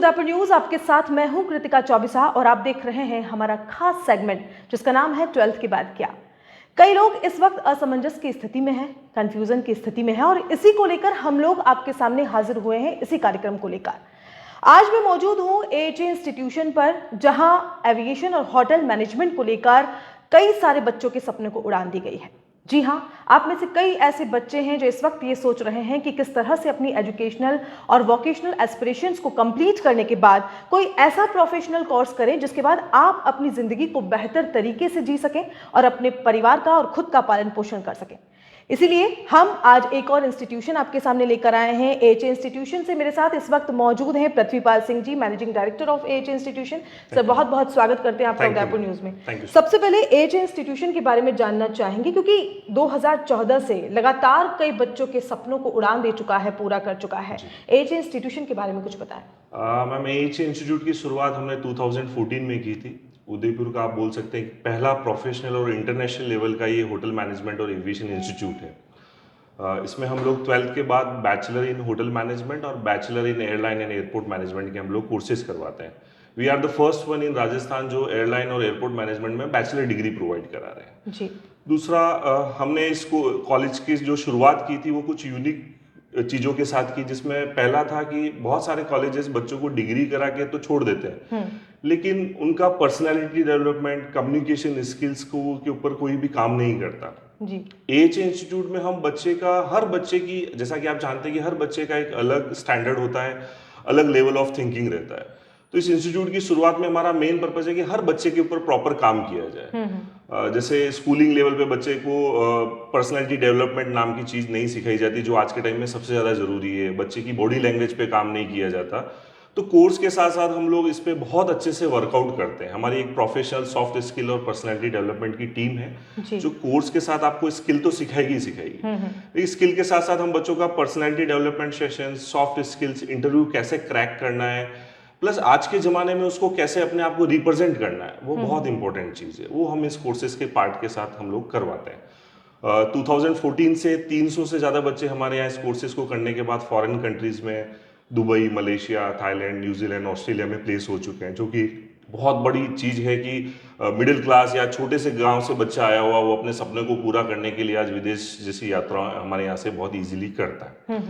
Udaipur news, आपके साथ मैं हूं कृतिका चौबिसा और आप देख रहे हैं हमारा खास सेगमेंट जिसका नाम है 12th के बाद क्या। कई लोग इस वक्त असमंजस की स्थिति में हैं, कंफ्यूजन की स्थिति में हैं और इसी को लेकर हम लोग आपके सामने हाजिर हुए हैं इसी कार्यक्रम को लेकर। आज मैं मौजूद हूं एएचए इंस्टीट्यूशन पर, जहां एविएशन और होटल मैनेजमेंट को लेकर कई सारे बच्चों के सपने को उड़ान दी गई है। जी हाँ, आप में से कई ऐसे बच्चे हैं जो इस वक्त ये सोच रहे हैं कि किस तरह से अपनी एजुकेशनल और वोकेशनल एस्पिरेशंस को कंप्लीट करने के बाद कोई ऐसा प्रोफेशनल कोर्स करें जिसके बाद आप अपनी जिंदगी को बेहतर तरीके से जी सकें और अपने परिवार का और खुद का पालन पोषण कर सकें। इसीलिए हम आज एक और इंस्टीट्यूशन आपके सामने लेकर आए हैं। एएचए इंस्टीट्यूशन से मेरे साथ इस वक्त मौजूद हैं Prithvipal Singh ji, managing director of AHA institution. Sir, बहुत बहुत स्वागत करते हैं आपका उदयपुर न्यूज में। सबसे पहले एएचए इंस्टीट्यूशन के बारे में जानना चाहेंगे, क्योंकि 2014 से लगातार कई बच्चों के सपनों को उड़ान दे चुका है, पूरा कर चुका है। एएचए इंस्टीट्यूशन के बारे में कुछ बताएं। मैम, एएचए इंस्टीट्यूट की शुरुआत हमने 2014 में की थी। उदयपुर का आप बोल सकते हैं पहला प्रोफेशनल और इंटरनेशनल लेवल का ये होटल मैनेजमेंट और एविएशन इंस्टीट्यूट है। इसमें हम लोग 12th के बाद बैचलर इन होटल मैनेजमेंट और bachelor in airline and airport management के हम लोग कोर्सेज करवाते हैं। We are the first one in Rajasthan जो एयरलाइन और एयरपोर्ट मैनेजमेंट में बैचलर डिग्री प्रोवाइड करा रहे हैं जी। दूसरा, हमने इसको कॉलेज की जो शुरुआत की थी वो कुछ यूनिक चीज़ों के साथ की, जिसमें पहला था कि बहुत सारे कॉलेजेस बच्चों को डिग्री करा के तो छोड़ देते हैं, लेकिन उनका पर्सनालिटी डेवलपमेंट, कम्युनिकेशन स्किल्स को के ऊपर कोई भी काम नहीं करता। जी। एएचए इंस्टीट्यूट में हम हर बच्चे की, जैसा कि आप जानते हैं कि हर बच्चे का एक अलग स्टैंडर्ड होता है, अलग लेवल ऑफ थिंकिंग रहता है। तो इस इंस्टीट्यूट की शुरुआत में हमारा मेन पर्पस है कि हर बच्चे के ऊपर प्रॉपर काम किया जाए। जैसे स्कूलिंग लेवल पे बच्चे को पर्सनालिटी डेवलपमेंट नाम की चीज़ नहीं सिखाई जाती, जो आज के टाइम में सबसे ज़्यादा ज़रूरी है। बच्चे की बॉडी लैंग्वेज पे काम नहीं किया जाता। तो कोर्स के साथ साथ हम लोग इस पे बहुत अच्छे से वर्कआउट करते हैं। हमारी एक प्रोफेशनल सॉफ्ट स्किल और पर्सनालिटी डेवलपमेंट की टीम है जो कोर्स के साथ आपको स्किल तो सिखाएगी ही सिखाएगी। इस स्किल के साथ साथ हम बच्चों का personality development session, soft skills, interview कैसे क्रैक करना है, प्लस आज के जमाने में उसको कैसे अपने आप को रिप्रेजेंट करना है, वो बहुत इंपॉर्टेंट चीज़ है। वो हम इस कोर्सेज के पार्ट के साथ हम लोग करवाते हैं। 2014 से 300 से ज़्यादा बच्चे हमारे यहाँ इस कोर्सेज को करने के बाद फॉरेन कंट्रीज़ में Dubai, Malaysia, Thailand, New Zealand, Australia में प्लेस हो चुके हैं, जो कि बहुत बड़ी चीज़ है कि मिडिल क्लास या छोटे से गांव से बच्चा आया हुआ वो अपने सपने को पूरा करने के लिए आज विदेश जैसी यात्रा हमारे यहाँ से बहुत इजीली करता है।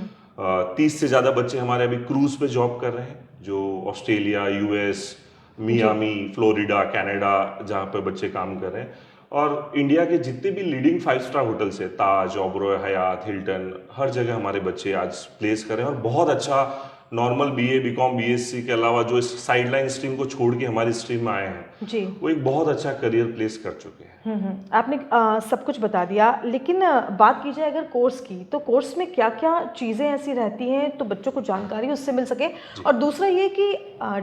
30 से ज़्यादा बच्चे हमारे अभी क्रूज पे जॉब कर रहे हैं, जो Australia, US, Miami, Florida, Canada, जहाँ पे बच्चे काम कर रहे हैं। और इंडिया के जितने भी लीडिंग 5 स्टार होटल्स है, ताज, ओबरॉय, हयात, हिल्टन, हर जगह हमारे बच्चे आज प्लेस कर रहे हैं। और बहुत अच्छा नॉर्मल बीए, बीकॉम, बीएससी के अलावा जो इस साइडलाइन स्ट्रीम को छोड़ के हमारी स्ट्रीम में आए हैं जी, वो एक बहुत अच्छा करियर प्लेस कर चुके हैं। आपने सब कुछ बता दिया, लेकिन बात की जाए अगर कोर्स की, तो कोर्स में क्या क्या चीज़ें ऐसी रहती हैं तो बच्चों को जानकारी उससे मिल सके। और दूसरा ये कि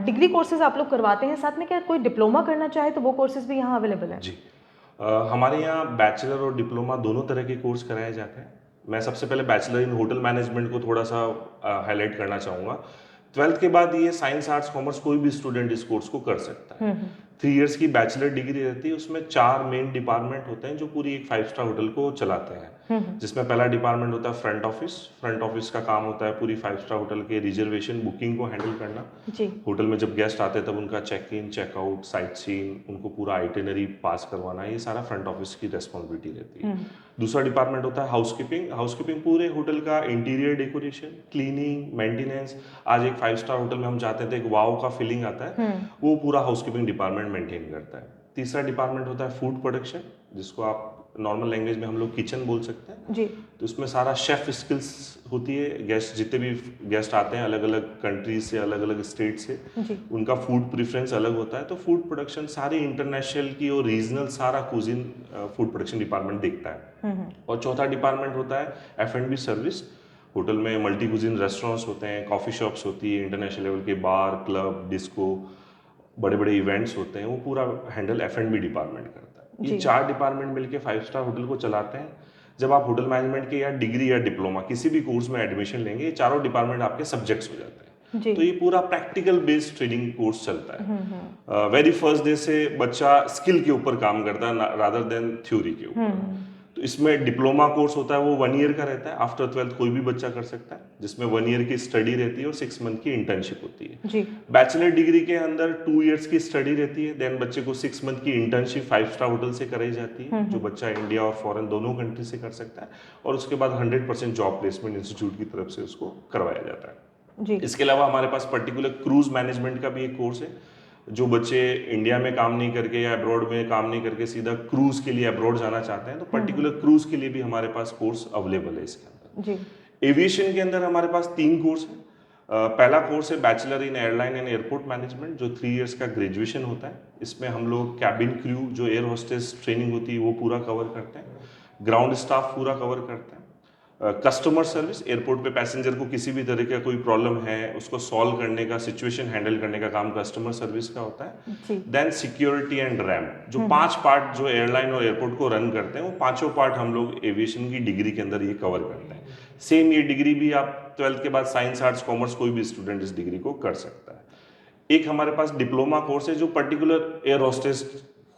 डिग्री कोर्सेज आप लोग करवाते हैं, साथ में क्या कोई डिप्लोमा करना चाहे तो वो कोर्सेज भी यहाँ अवेलेबल है? जी, हमारे यहाँ बैचलर और डिप्लोमा दोनों तरह के कोर्स कराए जाते हैं। मैं सबसे पहले बैचलर इन होटल मैनेजमेंट को थोड़ा सा हाईलाइट करना चाहूँगा। 12th के बाद ये साइंस, आर्ट्स, कॉमर्स कोई भी स्टूडेंट इस कोर्स को कर सकता है। 3 इयर्स की बैचलर डिग्री रहती है, उसमें 4 मेन डिपार्टमेंट होते हैं जो पूरी एक 5 स्टार होटल को चलाते हैं। जिसमें पहला डिपार्टमेंट होता है फ्रंट ऑफिस। फ्रंट ऑफिस का काम होता है पूरी 5 स्टार होटल के रिजर्वेशन, बुकिंग को हैंडल करना जी। होटल में जब गेस्ट आते हैं तब उनका check in, checkout, sightseeing, उनको पूरा आइटिनरी पास करवाना, ये सारा फ्रंट ऑफिस की रेस्पॉन्सिबिलिटी रहती है। दूसरा डिपार्टमेंट होता है हाउसकीपिंग। हाउसकीपिंग पूरे होटल का इंटीरियर डेकोरेशन, क्लीनिंग, मेंटेनेंस। आज एक 5 स्टार होटल में हम चाहते थे एक वाव का फीलिंग आता है, वो पूरा हाउसकीपिंग डिपार्टमेंट मेंटेन करता है। तीसरा डिपार्टमेंट होता है फूड प्रोडक्शन, जिसको आप नॉर्मल लैंग्वेज में हम लोग किचन बोल सकते हैं जी। तो उसमें सारा शेफ स्किल्स होती है। गेस्ट जितने भी गेस्ट आते हैं अलग अलग कंट्रीज से, अलग अलग स्टेट से, उनका फूड प्रेफरेंस अलग होता है। तो फूड प्रोडक्शन सारी इंटरनेशनल की और रीजनल सारा कुजिन फूड प्रोडक्शन डिपार्टमेंट देखता है। और चौथा डिपार्टमेंट होता है F&B सर्विस। होटल में मल्टी कुजिन रेस्टोरेंट्स होते हैं, कॉफ़ी शॉप्स होती है, इंटरनेशनल लेवल के बार, क्लब, डिस्को, बड़े बड़े इवेंट्स होते हैं, वो पूरा हैंडल F&B डिपार्टमेंट करता है। ये 4 डिपार्टमेंट मिलके 5 स्टार होटल को चलाते हैं। जब आप होटल मैनेजमेंट के या डिग्री या डिप्लोमा किसी भी कोर्स में एडमिशन लेंगे, ये चारों डिपार्टमेंट आपके सब्जेक्ट्स हो जाते हैं। तो ये पूरा प्रैक्टिकल बेस्ड ट्रेनिंग कोर्स चलता है। वेरी फर्स्ट डे से बच्चा स्किल के ऊपर काम करता है रादर देन थ्योरी के ऊपर। तो इसमें डिप्लोमा कोर्स होता है, वो 1 ईयर का रहता है। आफ्टर 12th कोई भी बच्चा कर सकता है, जिसमें 1 ईयर की स्टडी रहती है और 6 मंथ की इंटर्नशिप होती है। जी। बैचलर डिग्री के अंदर 2 इयर्स की स्टडी रहती है, देन बच्चे को 6 मंथ की इंटर्नशिप 5 स्टार होटल से कराई जाती है, जो बच्चा इंडिया और फॉरेन दोनों कंट्री से कर सकता है, और उसके बाद 100% जॉब प्लेसमेंट इंस्टीट्यूट की तरफ से उसको करवाया जाता है। जी। इसके अलावा हमारे पास पर्टिकुलर क्रूज मैनेजमेंट का भी एक कोर्स है, जो बच्चे इंडिया में काम नहीं करके या अब्रॉड में काम नहीं करके सीधा क्रूज के लिए अब्रॉड जाना चाहते हैं, तो पर्टिकुलर क्रूज के लिए भी हमारे पास कोर्स अवेलेबल है इसके अंदर। जी। एविएशन के अंदर हमारे पास 3 कोर्स है। पहला कोर्स है bachelor in airline and airport management, जो 3 इयर्स का ग्रेजुएशन होता है। इसमें हम लोग कैबिन क्रू, जो एयर होस्टेस ट्रेनिंग होती है, वो पूरा कवर करते हैं। ग्राउंड स्टाफ पूरा कवर करते हैं। कस्टमर सर्विस, एयरपोर्ट पे पैसेंजर को किसी भी तरह का कोई प्रॉब्लम है, उसको सॉल्व करने का, सिचुएशन हैंडल करने का काम कस्टमर सर्विस का होता है। देन सिक्योरिटी एंड रैम, जो 5 पार्ट जो एयरलाइन और एयरपोर्ट को रन करते हैं, वो पांचों पार्ट हम लोग एविएशन की डिग्री के अंदर ये कवर करते हैं। सेम ये डिग्री भी आप 12th के बाद साइंस, आर्ट्स, कॉमर्स कोई भी स्टूडेंट इस डिग्री को कर सकता है। एक हमारे पास डिप्लोमा कोर्स है, जो पर्टिकुलर एयर होस्टेस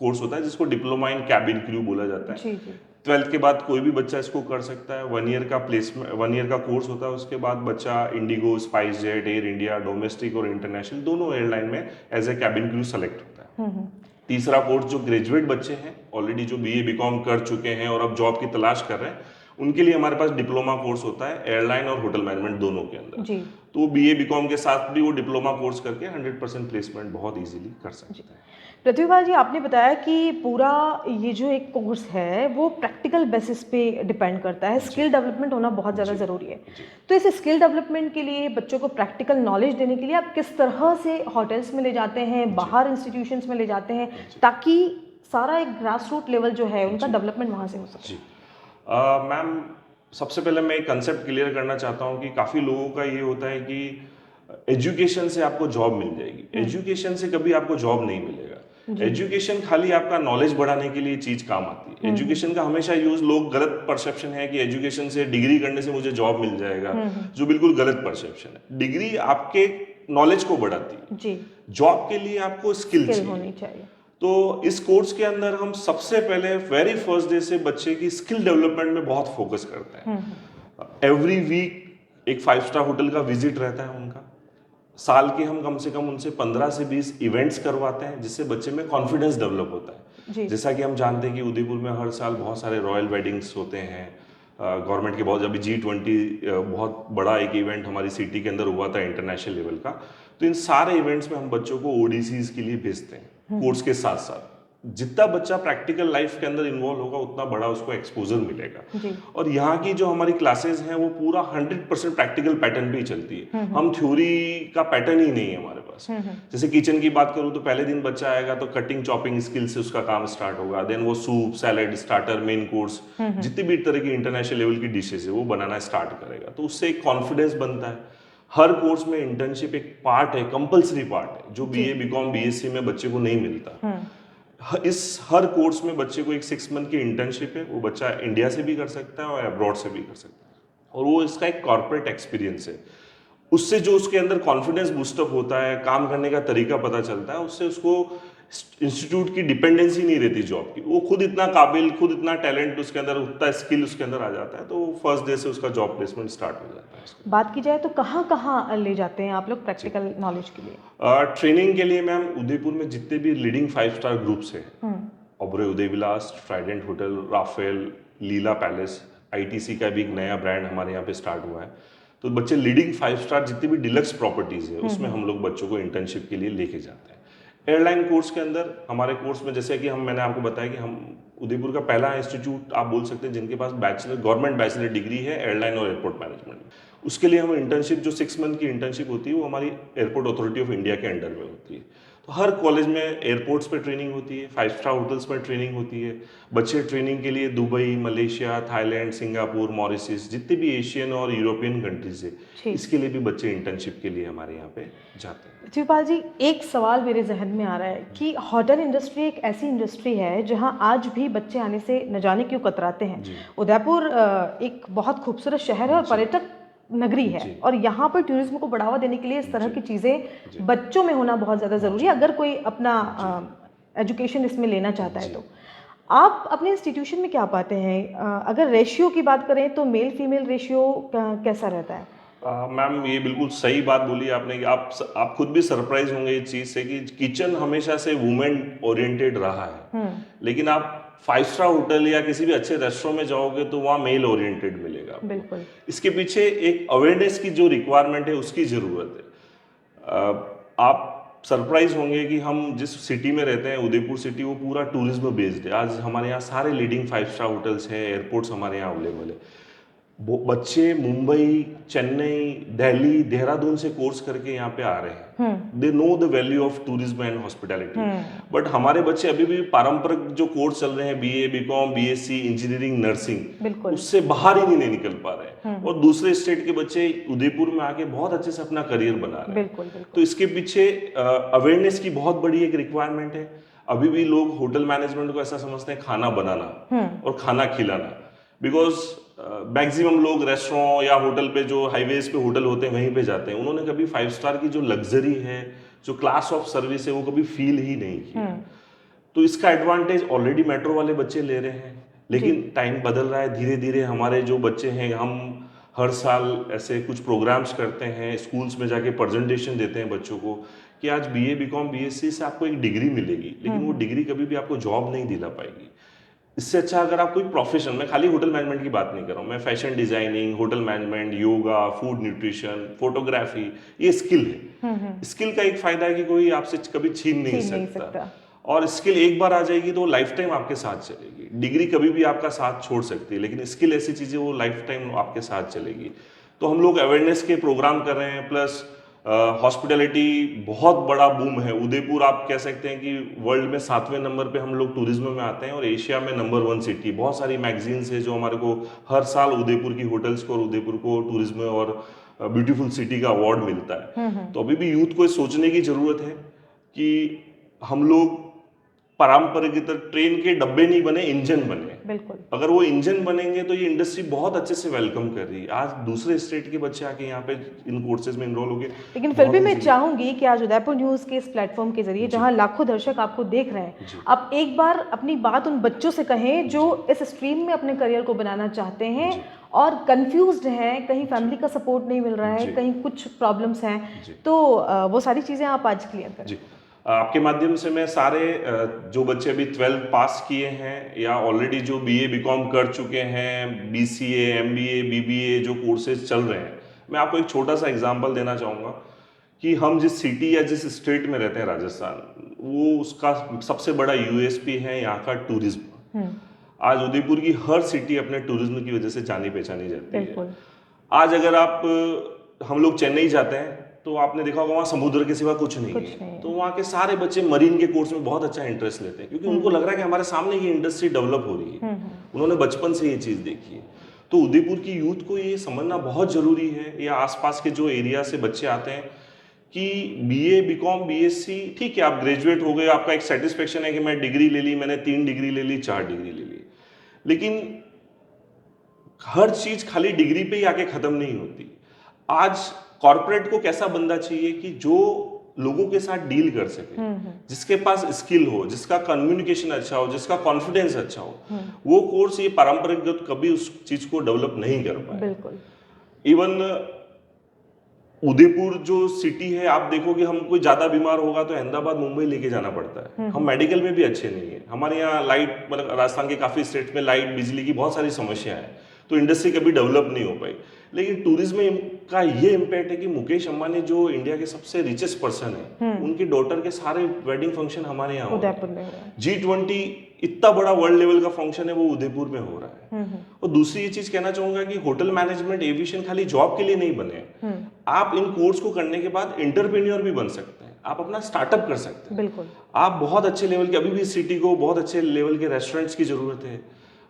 कोर्स होता है, जिसको डिप्लोमा इन कैबिन क्रू बोला जाता है। जी जी। 12th के बाद कोई भी बच्चा इसको कर सकता है। 1 ईयर का प्लेसमेंट, 1 ईयर का कोर्स होता है। उसके बाद बच्चा इंडिगो, स्पाइस जेट, एयर इंडिया, डोमेस्टिक और इंटरनेशनल दोनों एयरलाइन में as a cabin crew select होता है। तीसरा कोर्स, जो ग्रेजुएट बच्चे हैं ऑलरेडी, जो बीए बीकॉम कर चुके हैं और अब जॉब की तलाश कर रहे हैं, उनके लिए हमारे पास डिप्लोमा कोर्स होता है एयरलाइन और होटल मैनेजमेंट दोनों के अंदर। जी। तो बीए बीकॉम के साथ भी वो डिप्लोमा कोर्स करके 100% प्लेसमेंट बहुत इजीली कर सकते हैं। पृथ्वीपाल जी, आपने बताया कि पूरा ये जो एक कोर्स है वो प्रैक्टिकल बेसिस पे डिपेंड करता है, स्किल डेवलपमेंट होना बहुत ज़्यादा ज़रूरी है। तो इस स्किल डेवलपमेंट के लिए बच्चों को प्रैक्टिकल नॉलेज देने के लिए आप किस तरह से होटल्स में ले जाते हैं, बाहर इंस्टीट्यूशंस में ले जाते हैं, ताकि सारा एक ग्रास रूट लेवल जो है उनका डेवलपमेंट वहाँ से हो सके? मैम, सबसे पहले मैं एक कंसेप्ट क्लियर करना चाहता हूँ कि काफ़ी लोगों का ये होता है कि एजुकेशन से आपको जॉब मिल जाएगी। एजुकेशन से कभी आपको जॉब नहीं मिलेगा। एजुकेशन खाली आपका नॉलेज बढ़ाने के लिए चीज काम आती है। एजुकेशन का हमेशा यूज, लोग गलत परसेप्शन है कि एजुकेशन से, डिग्री करने से मुझे जॉब मिल जाएगा, जो बिल्कुल गलत परसेप्शन है। डिग्री आपके नॉलेज को बढ़ाती है जी। जॉब के लिए आपको स्किल होनी चाहिए। तो इस कोर्स के अंदर हम सबसे पहले वेरी फर्स्ट डे से बच्चे की स्किल डेवलपमेंट में बहुत फोकस करते हैं। एवरी वीक एक 5 स्टार होटल का विजिट रहता है उनका। साल के हम कम से कम उनसे 15 से 20 इवेंट्स करवाते हैं, जिससे बच्चे में कॉन्फिडेंस डेवलप होता है। जैसा कि हम जानते हैं कि उदयपुर में हर साल बहुत सारे रॉयल वेडिंग्स होते हैं। गवर्नमेंट के बहुत, अभी G20 बहुत बड़ा एक इवेंट हमारी सिटी के अंदर हुआ था इंटरनेशनल लेवल का। तो इन सारे इवेंट्स में हम बच्चों को ओडीसीज के लिए भेजते हैं कोर्स के साथ साथ। जितना बच्चा प्रैक्टिकल लाइफ के अंदर इन्वॉल्व होगा, उतना बड़ा उसको एक्सपोजर मिलेगा। और यहाँ की जो हमारी क्लासेस हैं वो पूरा 100% प्रैक्टिकल पैटर्न पे ही चलती है। हम थ्योरी का पैटर्न ही नहीं है हमारे पास। जैसे किचन की बात करूँ तो पहले दिन बच्चा आएगा तो कटिंग चॉपिंग स्किल से उसका काम स्टार्ट होगा। देन वो soup, salad, starter, main course, जितनी भी तरह की इंटरनेशनल लेवल की डिशेज है वो बनाना स्टार्ट करेगा। तो उससे एक कॉन्फिडेंस बनता है। हर कोर्स में इंटर्नशिप एक पार्ट है, कंपल्सरी पार्ट है, जो बीए बीकॉम बीएससी में बच्चे को नहीं मिलता। इस हर कोर्स में बच्चे को एक 6 मंथ की इंटर्नशिप है। वो बच्चा इंडिया से भी कर सकता है और अब्रॉड से भी कर सकता है, और वो इसका एक कॉर्पोरेट एक्सपीरियंस है। उससे जो उसके अंदर कॉन्फिडेंस बूस्टअप होता है, काम करने का तरीका पता चलता है, उससे उसको इंस्टीट्यूट की डिपेंडेंसी नहीं रहती जॉब की। वो खुद इतना काबिल, खुद इतना टैलेंट उसके अंदर, उतना स्किल उसके अंदर आ जाता है, तो फर्स्ट डे से उसका जॉब प्लेसमेंट स्टार्ट हो जाता है। बात की जाए तो कहाँ कहाँ ले जाते हैं आप लोग प्रैक्टिकल नॉलेज के लिए? ट्रेनिंग के लिए मैम, उदयपुर में जितने भी लीडिंग 5 स्टार ग्रुप्स हैं, Oberoi Udaivilas, Trident hotel, Raffles, Leela palace, ITC का भी एक नया ब्रांड हमारे यहाँ पे स्टार्ट हुआ है। तो बच्चे लीडिंग 5 स्टार जितनी भी डिलक्स प्रॉपर्टीज है उसमें हम लोग बच्चों को इंटर्नशिप के लिए लेके जाते हैं। एयरलाइन कोर्स के अंदर, हमारे कोर्स में जैसे कि मैंने आपको बताया कि हम उदयपुर का पहला इंस्टीट्यूट आप बोल सकते हैं जिनके पास गवर्नमेंट बैचलर डिग्री है एयरलाइन और एयरपोर्ट मैनेजमेंट। उसके लिए हम इंटर्नशिप, जो 6 मंथ की इंटर्नशिप होती है, वो हमारी एयरपोर्ट अथॉरिटी ऑफ इंडिया के अंडर में होती है। तो हर कॉलेज में एयरपोर्ट्स पे ट्रेनिंग होती है, 5 स्टार होटल्स में ट्रेनिंग होती है। बच्चे ट्रेनिंग के लिए Dubai, Malaysia, Thailand, Singapore, Mauritius, जितने भी एशियन और यूरोपियन कंट्रीज है, इसके लिए भी बच्चे इंटर्नशिप के लिए हमारे यहाँ पे जाते हैं। पृथ्वीपाल जी, एक सवाल मेरे जहन में आ रहा है कि होटल इंडस्ट्री एक ऐसी इंडस्ट्री है जहां आज भी बच्चे आने से न जाने क्यों कतराते हैं। उदयपुर एक बहुत खूबसूरत शहर है और पर्यटक नगरी है, और यहाँ पर टूरिज्म को बढ़ावा देने के लिए इस तरह की चीज़ें बच्चों में होना बहुत ज़्यादा ज़रूरी है, अगर कोई अपना एजुकेशन इसमें लेना चाहता है। तो आप अपने इंस्टीट्यूशन में क्या पाते हैं? अगर रेशियो की बात करें तो मेल फीमेल रेशियो कैसा रहता है? मैम ये बिल्कुल सही बात बोली आपने कि आप खुद भी सरप्राइज होंगे इस चीज़ से कि किचन हमेशा से वुमेन ओरिएंटेड रहा है, लेकिन आप 5 स्टार होटल या किसी भी अच्छे रेस्टोरेंट में जाओगे तो वहाँ मेल ओरिएंटेड मिलेगा आपको। बिल्कुल। इसके पीछे एक अवेयरनेस की जो रिक्वायरमेंट है उसकी ज़रूरत है। आप सरप्राइज होंगे कि हम जिस सिटी में रहते हैं, उदयपुर सिटी, वो पूरा टूरिज्म बेस्ड है। आज हमारे यहाँ सारे लीडिंग 5 स्टार होटल्स हैं, एयरपोर्ट्स हमारे यहाँ अवेलेबल है। वो बच्चे मुंबई, चेन्नई, दिल्ली, देहरादून से कोर्स करके यहाँ पे आ रहे हैं। They know the value of tourism and hospitality. But हमारे बच्चे अभी भी पारंपरिक जो कोर्स चल रहे हैं, BA, BCom, BSc, engineering, nursing, उससे बाहर ही नहीं निकल पा रहे हैं। और दूसरे स्टेट के बच्चे उदयपुर में आके बहुत अच्छे से अपना करियर बना रहे हैं। बिल्कुल, बिल्कुल। तो इसके पीछे अवेयरनेस की बहुत बड़ी एक रिक्वायरमेंट है। अभी भी लोग होटल मैनेजमेंट को ऐसा समझते हैं खाना बनाना और खाना खिलाना, बिकॉज मैक्सिमम लोग रेस्टोरेंट या होटल पे, जो हाईवेज पे होटल होते हैं, वहीं पे जाते हैं। उन्होंने कभी 5 स्टार की जो लग्जरी है, जो क्लास ऑफ सर्विस है, वो कभी फील ही नहीं किया। तो इसका एडवांटेज ऑलरेडी मेट्रो वाले बच्चे ले रहे हैं, लेकिन टाइम बदल रहा है धीरे धीरे। हमारे जो बच्चे हैं, हम हर साल ऐसे कुछ प्रोग्राम्स करते हैं, स्कूल्स में जाके प्रेजेंटेशन देते हैं बच्चों को कि आज बीए, बीकॉम, बीएससी से आपको एक डिग्री मिलेगी, लेकिन वो डिग्री कभी भी आपको जॉब नहीं दिला पाएगी। इससे अच्छा अगर आप कोई प्रोफेशन, मैं खाली होटल मैनेजमेंट की बात नहीं कर रहा हूँ, मैं fashion designing, hotel management, yoga, food nutrition, photography, ये स्किल है। स्किल का एक फायदा है कि कोई आपसे कभी छीन नहीं सकता। और स्किल एक बार आ जाएगी तो लाइफ टाइम आपके साथ चलेगी। डिग्री कभी भी आपका साथ छोड़ सकती है, लेकिन स्किल ऐसी चीज़ है वो लाइफ टाइम आपके साथ चलेगी। तो हम लोग अवेयरनेस के प्रोग्राम कर रहे हैं, प्लस हॉस्पिटैलिटी बहुत बड़ा बूम है। उदयपुर आप कह सकते हैं कि वर्ल्ड में 7वें नंबर पे हम लोग टूरिज्म में आते हैं, और एशिया में नंबर 1 सिटी। बहुत सारी मैगजीन्स है जो हमारे को हर साल उदयपुर की होटल्स को और उदयपुर को टूरिज्म और ब्यूटीफुल सिटी का अवार्ड मिलता है। तो अभी भी यूथ को सोचने की जरूरत है कि हम लोग पारंपरिक ट्रेन के डब्बे नहीं बने, इंजन बने। बिल्कुल। अगर वो इंजन बनेंगे तो ये इंडस्ट्री बहुत अच्छे से वेलकम कर रही है। आज दूसरे स्टेट के बच्चे आके यहाँ पे इन कोर्सेज में इनरोल हो गए। लेकिन फिर भी मैं चाहूंगी कि आज उदयपुर न्यूज के इस प्लेटफॉर्म के जरिए, जहां लाखों दर्शक आपको देख रहे हैं, आप एक बार अपनी बात उन बच्चों से कहें जो इस स्ट्रीम में अपने करियर को बनाना चाहते हैं और कंफ्यूज्ड हैं, कहीं फैमिली का सपोर्ट नहीं मिल रहा है, कहीं कुछ प्रॉब्लम्स हैं, तो वो सारी चीजें आप आज क्लियर करें। आपके माध्यम से मैं सारे जो बच्चे अभी 12th पास किए हैं या ऑलरेडी जो बीए, बीकॉम कर चुके हैं, बीसीए, एमबीए, बीबीए जो कोर्सेज चल रहे हैं, मैं आपको एक छोटा सा एग्जांपल देना चाहूँगा कि हम जिस सिटी या जिस स्टेट में रहते हैं, राजस्थान, वो उसका सबसे बड़ा यूएसपी है यहाँ का टूरिज्म। आज उदयपुर की हर सिटी अपने टूरिज्म की वजह से जानी पहचानी जाती है। आज अगर हम लोग चेन्नई जाते हैं तो आपने देखा होगा वहाँ समुद्र के सिवा कुछ नहीं है। तो वहाँ के सारे बच्चे मरीन के कोर्स में बहुत अच्छा इंटरेस्ट लेते हैं, क्योंकि उनको लग रहा है कि हमारे सामने ये इंडस्ट्री डेवलप हो रही है। उन्होंने बचपन से ये चीज़ देखी है। तो उदयपुर की यूथ को ये समझना बहुत जरूरी है, या आसपास के जो एरिया से बच्चे आते हैं, कि बीए, बीकॉम, बीएससी ठीक है, आप ग्रेजुएट हो गए, आपका एक सेटिस्फेक्शन है कि मैं डिग्री ले ली, मैंने 3 डिग्री ले ली, 4 डिग्री ले ली, लेकिन हर चीज खाली डिग्री पे ही आके खत्म नहीं होती। आज कॉर्पोरेट को कैसा बंदा चाहिए कि जो लोगों के साथ डील कर सके, जिसके पास स्किल हो, जिसका कम्युनिकेशन अच्छा हो, जिसका कॉन्फिडेंस अच्छा हो। वो कोर्स ये पारंपरिक कभी उस चीज को डेवलप नहीं कर पाए। बिल्कुल। इवन उदयपुर जो सिटी है, आप देखोगे हम कोई ज्यादा बीमार होगा तो अहमदाबाद, मुंबई लेके जाना पड़ता है। हम मेडिकल में भी अच्छे नहीं है। हमारे यहाँ लाइट, मतलब राजस्थान के काफी स्टेट में लाइट, बिजली की बहुत सारी समस्या है, तो इंडस्ट्री कभी डेवलप नहीं हो पाई। लेकिन टूरिज्म का ये इम्पैक्ट है कि मुकेश अंबानी जो इंडिया के सबसे रिचेस्ट पर्सन है, उनकी डॉटर के सारे वेडिंग फंक्शन हमारे यहाँ उदयपुर में हो रहा है। G20 इतना बड़ा वर्ल्ड लेवल का फंक्शन है, वो उदयपुर में हो रहा है। और दूसरी ये चीज कहना चाहूंगा कि होटल मैनेजमेंट, एविएशन खाली जॉब के लिए नहीं बने। आप इन कोर्स को करने के बाद एंटरप्रेन्योर भी बन सकते हैं, आप अपना स्टार्टअप कर सकते हैं। बिल्कुल। आप बहुत अच्छे लेवल के, अभी भी सिटी को बहुत अच्छे लेवल के रेस्टोरेंट्स की जरूरत है,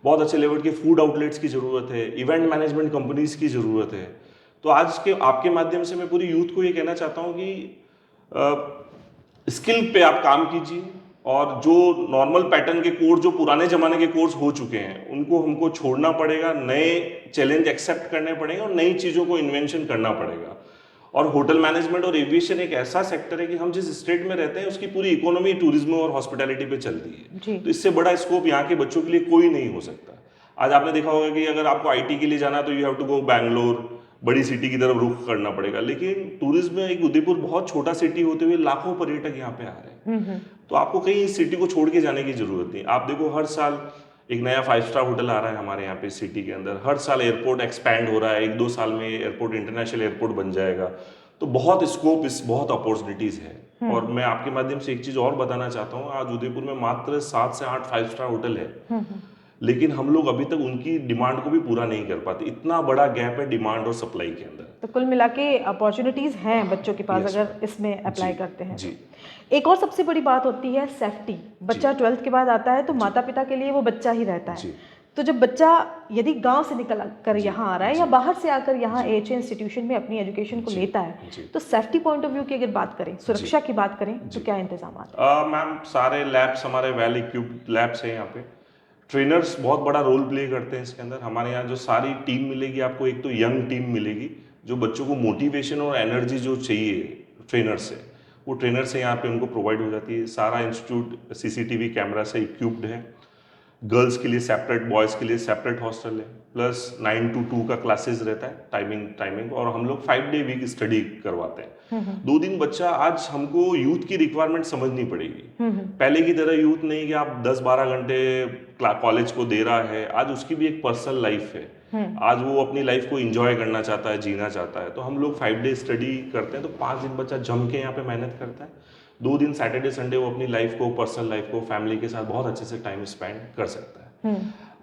बहुत अच्छे लेवल के फूड आउटलेट्स की जरूरत है, इवेंट मैनेजमेंट कंपनीज की जरूरत है। तो आज के आपके माध्यम से मैं पूरी यूथ को ये कहना चाहता हूँ कि स्किल पे आप काम कीजिए, और जो नॉर्मल पैटर्न के कोर्स, जो पुराने जमाने के कोर्स हो चुके हैं, उनको हमको छोड़ना पड़ेगा, नए चैलेंज एक्सेप्ट करने पड़ेंगे और नई चीज़ों को इन्वेंशन करना पड़ेगा। और होटल मैनेजमेंट और एविएशन एक ऐसा सेक्टर है कि हम जिस स्टेट में रहते हैं उसकी पूरी इकोनॉमी टूरिज्म और हॉस्पिटैलिटी पे चलती है। जी। तो इससे बड़ा स्कोप यहाँ के बच्चों के लिए कोई नहीं हो सकता। आज आपने देखा होगा कि अगर आपको आईटी के लिए जाना है तो you have to go Bangalore, बड़ी सिटी की तरफ रुख करना पड़ेगा, लेकिन टूरिज्म में एक उदयपुर बहुत छोटा सिटी होते हुए लाखों पर्यटक यहाँ पे आ रहे हैं। तो आपको कहीं इस सिटी को छोड़ के जाने की जरूरत नहीं। आप देखो हर साल एक नया 5 स्टार होटल आ रहा है हमारे यहाँ पे सिटी के अंदर, हर साल एयरपोर्ट एक्सपैंड हो रहा है, 1-2 साल में एयरपोर्ट इंटरनेशनल एयरपोर्ट बन जाएगा। तो बहुत स्कोप, इस बहुत अपॉर्चुनिटीज है। और मैं आपके माध्यम से एक चीज और बताना चाहता हूँ, आज उदयपुर में मात्र 7 से 8 5 स्टार होटल है, लेकिन हम लोग अभी तक उनकी डिमांड को भी पूरा नहीं कर पाते। इतना बड़ा गैप है डिमांड और सप्लाई के अंदर। तो कुल मिला के अपॉर्चुनिटीज हैं बच्चों के पास Yes, अगर इसमें अप्लाई जी, करते हैं। जी। एक और सबसे बड़ी बात होती है सेफ्टी। बच्चा 12th के बाद आता है तो माता पिता के लिए वो बच्चा ही रहता है। जी। तो जब बच्चा यदि गांव से निकल कर यहाँ आ रहा है या बाहर से आकर यहाँ AHA इंस्टीट्यूशन में अपनी एजुकेशन को लेता है, तो सेफ्टी पॉइंट ऑफ व्यू की अगर बात करें, सुरक्षा की बात करें, तो क्या इंतजाम है? मैम सारे लैब्स हमारे वेल इक्विप्ड लैब्स हैं यहाँ पे। ट्रेनर्स बहुत बड़ा रोल प्ले करते हैं इसके अंदर। हमारे यहाँ जो सारी टीम मिलेगी आपको, एक तो यंग टीम मिलेगी जो बच्चों को मोटिवेशन और एनर्जी जो चाहिए ट्रेनर से, वो ट्रेनर से यहाँ पे उनको प्रोवाइड हो जाती है। सारा इंस्टीट्यूट CCTV कैमरा से इक्विप्ड है। गर्ल्स के लिए सेपरेट, बॉयज़ के लिए सेपरेट हॉस्टल है, प्लस 9 to 2 का क्लासेस रहता है, टाइमिंग। और हम लोग 5 day वीक स्टडी करवाते हैं। 2 दिन बच्चा, आज हमको यूथ की रिक्वायरमेंट समझनी पड़ेगी। पहले की तरह यूथ नहीं कि आप 10-12 घंटे कॉलेज को दे रहा है, आज उसकी भी एक पर्सनल लाइफ है। आज वो अपनी लाइफ को एंजॉय करना चाहता है, जीना चाहता है। तो हम लोग 5 day स्टडी करते हैं, तो 5 दिन बच्चा जम के यहाँ पे मेहनत करता है। 2 दिन सैटरडे संडे वो अपनी लाइफ को, पर्सनल लाइफ को, फैमिली के साथ बहुत अच्छे से टाइम स्पेंड कर सकता है।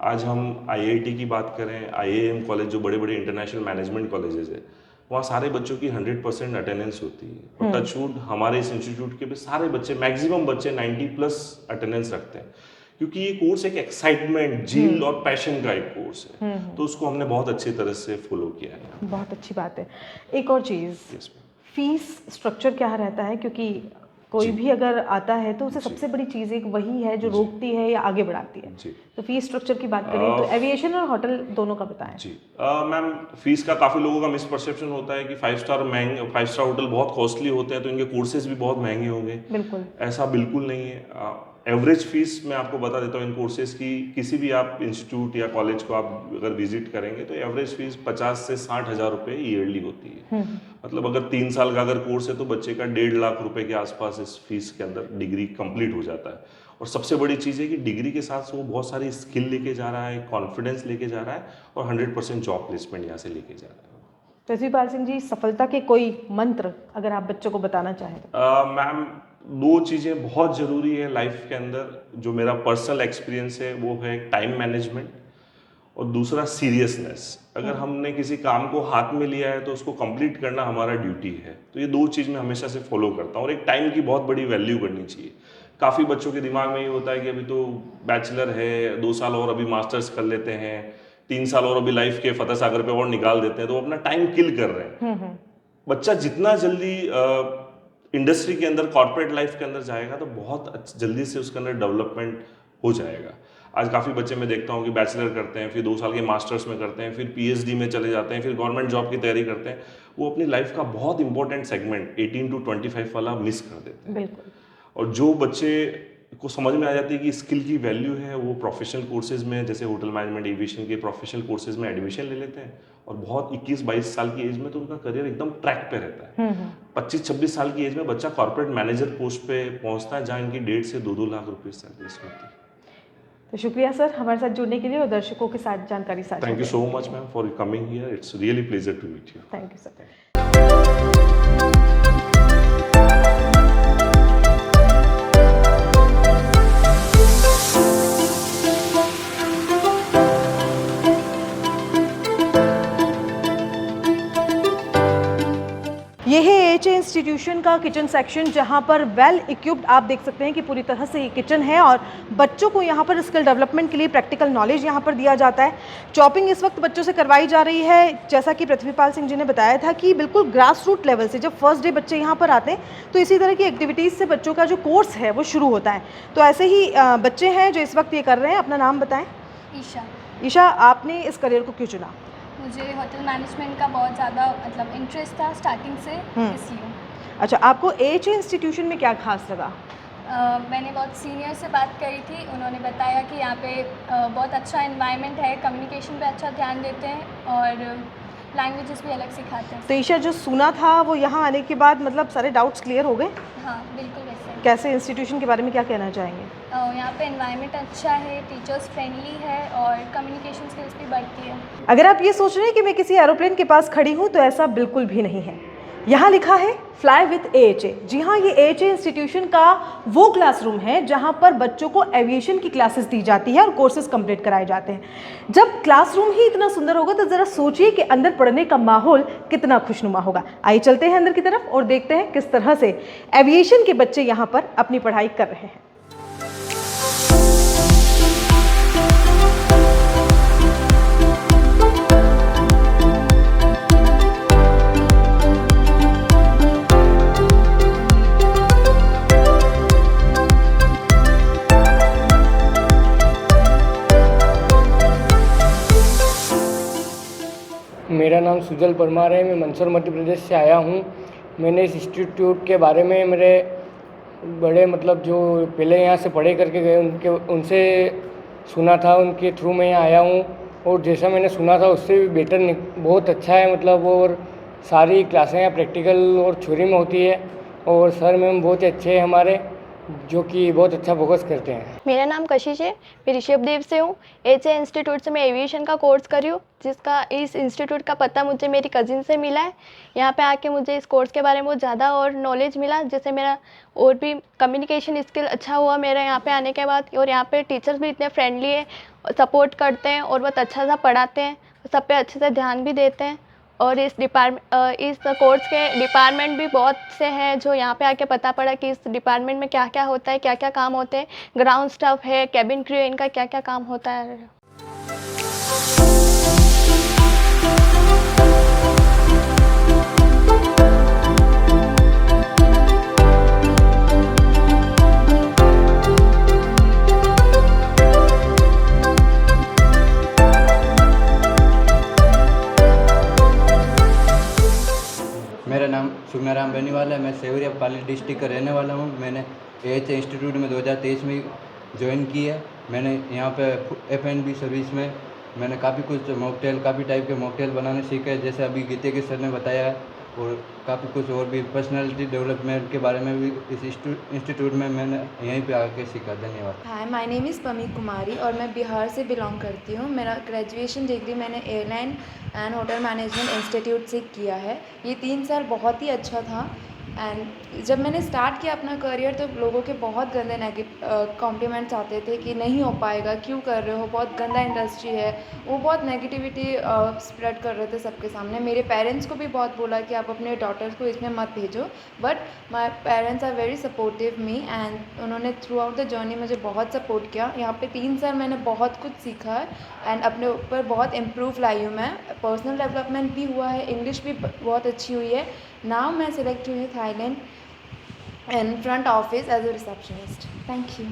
आज हम IIT की बात करें, IIM कॉलेज जो बड़े बड़े इंटरनेशनल मैनेजमेंट कॉलेजेस है, वहाँ सारे बच्चों की 100% अटेंडेंस होती है। और टचवुड हमारे इस इंस्टीट्यूट के भी सारे बच्चे, मैक्सिमम बच्चे 90+ अटेंडेंस रखते हैं, क्योंकि ये कोर्स एक एक्साइटमेंट, जील और पैशन का एक कोर्स है। तो उसको हमने बहुत अच्छी तरह से फॉलो किया है। बहुत अच्छी बात है। एक और चीज़, फीस स्ट्रक्चर क्या रहता है? क्योंकि कोई भी अगर आता है तो उसे सबसे बड़ी चीज़ एक वही है जो रोकती है या आगे बढ़ाती है। तो फीस स्ट्रक्चर की बात करें तो एविएशन और होटल दोनों का बताएं। जी मैम, फीस का काफ़ी लोगों का मिसपरसेप्शन होता है कि 5 स्टार होटल बहुत कॉस्टली होते हैं तो इनके कोर्सेज भी बहुत महंगे होंगे। बिल्कुल ऐसा बिल्कुल नहीं है। एवरेज फीस मैं आपको बता देता हूँ इन कोर्सेज की। किसी भी आप इंस्टीट्यूट या कॉलेज को आप अगर विजिट करेंगे तो एवरेज फीस 50 से 60 हज़ार रुपये ईयरली होती है। मतलब अगर 3 साल का अगर कोर्स है तो बच्चे का 1.5 लाख रुपए के आसपास इस फीस के अंदर डिग्री कंप्लीट हो जाता है। और सबसे बड़ी चीज़ है कि डिग्री के साथ वो बहुत सारी स्किल लेके जा रहा है, कॉन्फिडेंस लेके जा रहा है और 100% जॉब प्लेसमेंट यहाँ से लेके जा रहा है। पृथ्वीपाल सिंह जी, सफलता के कोई मंत्र अगर आप बच्चों को बताना चाहें तो? मैम 2 चीज़ें बहुत ज़रूरी है लाइफ के अंदर, जो मेरा पर्सनल एक्सपीरियंस है वो है टाइम मैनेजमेंट और दूसरा सीरियसनेस। अगर हमने किसी काम को हाथ में लिया है तो उसको कंप्लीट करना हमारा ड्यूटी है। तो ये 2 चीज़ मैं हमेशा से फॉलो करता हूँ। और एक टाइम की बहुत बड़ी वैल्यू करनी चाहिए। काफ़ी बच्चों के दिमाग में ये होता है कि अभी तो बैचलर है, 2 साल और अभी मास्टर्स कर लेते हैं, 3 साल और अभी लाइफ के फतेह सागर पे और निकाल देते हैं, तो अपना टाइम किल कर रहे हैं। बच्चा जितना जल्दी इंडस्ट्री के अंदर, कॉर्पोरेट लाइफ के अंदर जाएगा तो बहुत जल्दी से उसके अंदर डेवलपमेंट हो जाएगा। आज काफ़ी बच्चे मैं देखता हूँ कि बैचलर करते हैं, फिर 2 साल के मास्टर्स में करते हैं, फिर PhD में चले जाते हैं, फिर गवर्नमेंट जॉब की तैयारी करते हैं। वो अपनी लाइफ का बहुत इंपॉर्टेंट सेगमेंट 18 to 25 वाला मिस कर देते हैं। बिल्कुल। और जो बच्चे को समझ में आ जाती है कि स्किल की वैल्यू है, वो प्रोफेशनल कोर्सेज में, जैसे होटल मैनेजमेंट, एविएशन के प्रोफेशनल कोर्सेज में एडमिशन ले लेते हैं और बहुत 21-22 साल की एज में तो उनका करियर एकदम ट्रैक पे रहता है। 25-26 साल की एज में बच्चा कॉर्पोरेट मैनेजर पोस्ट पे पहुंचता है, जहाँ इनकी 1.5 से 2 लाख रुपए सैलरी होती है। तो शुक्रिया सर हमारे साथ जुड़ने के लिए और दर्शकों के साथ जानकारी साझा। Thank you so much ma'am for coming here. It's really pleasure to meet you. Thank you sir. ये है AHA इंस्टीट्यूशन का किचन सेक्शन, जहाँ पर वेल इक्विप्ड आप देख सकते हैं कि पूरी तरह से ये किचन है और बच्चों को यहाँ पर स्किल डेवलपमेंट के लिए प्रैक्टिकल नॉलेज यहाँ पर दिया जाता है। चॉपिंग इस वक्त बच्चों से करवाई जा रही है। जैसा कि पृथ्वीपाल सिंह जी ने बताया था कि बिल्कुल ग्रास रूट लेवल से जब फर्स्ट डे बच्चे यहाँ पर आते हैं तो इसी तरह की एक्टिविटीज़ से बच्चों का जो कोर्स है वो शुरू होता है। तो ऐसे ही बच्चे हैं जो इस वक्त ये कर रहे हैं। अपना नाम बताएँ। ईशा। ईशा, आपने इस करियर को क्यों चुना? मुझे होटल मैनेजमेंट का बहुत ज़्यादा मतलब इंटरेस्ट था स्टार्टिंग से, इसलिए। अच्छा, आपको AHA इंस्टीट्यूशन में क्या खास लगा? मैंने बहुत सीनियर से बात करी थी, उन्होंने बताया कि यहाँ पे बहुत अच्छा एनवायरनमेंट है, कम्युनिकेशन पे अच्छा ध्यान देते हैं और लैंग्वेजेस भी अलग सिखाते हैं। तो ईशा, जो सुना था वो यहाँ आने के बाद मतलब सारे डाउट्स क्लियर हो गए? हाँ, बिल्कुल वैसे ही। कैसे इंस्टीट्यूशन के बारे में क्या कहना चाहेंगे? यहाँ पे एनवायरनमेंट अच्छा है, टीचर्स फ्रेंडली है और कम्युनिकेशन स्किल्स भी बढ़ती है। अगर आप ये सोच रहे हैं कि मैं किसी एरोप्लेन के पास खड़ी हूँ, तो ऐसा बिल्कुल भी नहीं है। यहाँ लिखा है फ्लाई विथ AHA। जी हाँ, ये AHA इंस्टीट्यूशन का वो क्लासरूम है जहाँ पर बच्चों को एविएशन की क्लासेस दी जाती है और कोर्सेज कंप्लीट कराए जाते हैं। जब क्लासरूम ही इतना सुंदर होगा तो ज़रा सोचिए कि अंदर पढ़ने का माहौल कितना खुशनुमा होगा। आइए चलते हैं अंदर की तरफ और देखते हैं किस तरह से एविएशन के बच्चे यहाँ पर अपनी पढ़ाई कर रहे हैं। मेरा नाम सुजल परमार है। मैं मंदसौर मध्य प्रदेश से आया हूँ। मैंने इस इंस्टीट्यूट के बारे में मेरे बड़े मतलब जो पहले यहाँ से पढ़े करके गए उनसे सुना था, उनके थ्रू मैं यहाँ आया हूँ और जैसा मैंने सुना था उससे भी बेटर बहुत अच्छा है मतलब। और सारी क्लासें यहाँ प्रैक्टिकल और थ्योरी में होती है और सर मैम बहुत अच्छे हैं हमारे, जो कि बहुत अच्छा फोकस करते हैं। मेरा नाम कशिश है, मैं ऋषभदेव से हूँ। AHA इंस्टीट्यूट से मैं एविएशन का कोर्स कर रही हूँ, जिसका इस इंस्टीट्यूट का पता मुझे मेरी कज़िन से मिला है। यहाँ पे आके मुझे इस कोर्स के बारे में बहुत ज़्यादा और नॉलेज मिला, जिससे मेरा और भी कम्युनिकेशन स्किल अच्छा हुआ मेरा यहाँ पे आने के बाद। और यहाँ पे टीचर्स भी इतने फ्रेंडली है, सपोर्ट करते हैं और बहुत अच्छा सा पढ़ाते हैं, सब पे अच्छे से ध्यान भी देते हैं। और इस कोर्स के डिपार्टमेंट भी बहुत से हैं, जो यहाँ पे आके पता पड़ा कि इस डिपार्टमेंट में क्या क्या होता है, क्या क्या काम होते हैं। ग्राउंड स्टाफ है, कैबिन क्रू है, इनका क्या क्या काम होता है। मेरा नाम सुम्याराम बेनीवाल है। मैं सेवरिया पाली डिस्ट्रिक्ट का रहने वाला हूँ। मैंने AHA इंस्टीट्यूट में 2023 में ज्वाइन की है। मैंने यहाँ पे F&B सर्विस में मैंने काफ़ी कुछ मॉकटेल, काफ़ी टाइप के मॉकटेल बनाने सीखे, जैसे अभी गीते के सर ने बताया है। और काफ़ी कुछ और भी पर्सनालिटी डेवलपमेंट के बारे में भी इस इंस्टीट्यूट में मैंने यहीं पे आके सीखा। धन्यवाद। हाय, माय नेम इज़ पमी कुमारी और मैं बिहार से बिलोंग करती हूँ। मेरा ग्रेजुएशन डिग्री मैंने airline and hotel management institute से किया है। ये 3 साल बहुत ही अच्छा था। एंड जब मैंने स्टार्ट किया अपना करियर तो लोगों के बहुत गंदे कॉम्प्लीमेंट्स आते थे कि नहीं हो पाएगा, क्यों कर रहे हो, बहुत गंदा इंडस्ट्री है। वो बहुत नेगेटिविटी स्प्रेड कर रहे थे सबके सामने। मेरे पेरेंट्स को भी बहुत बोला कि आप अपने डॉटर्स को इसमें मत भेजो, but my parents are very supportive me and उन्होंने थ्रू आउट द जर्नी मुझे बहुत सपोर्ट किया। यहाँ पे 3 साल मैंने बहुत कुछ सीखा है एंड अपने ऊपर बहुत इम्प्रूव लाई हूँ मैं। पर्सनल डेवलपमेंट भी हुआ है, इंग्लिश भी बहुत अच्छी हुई है। नाउ मैं सिलेक्ट हुई हूँ Thailand in front office as a receptionist. Thank you.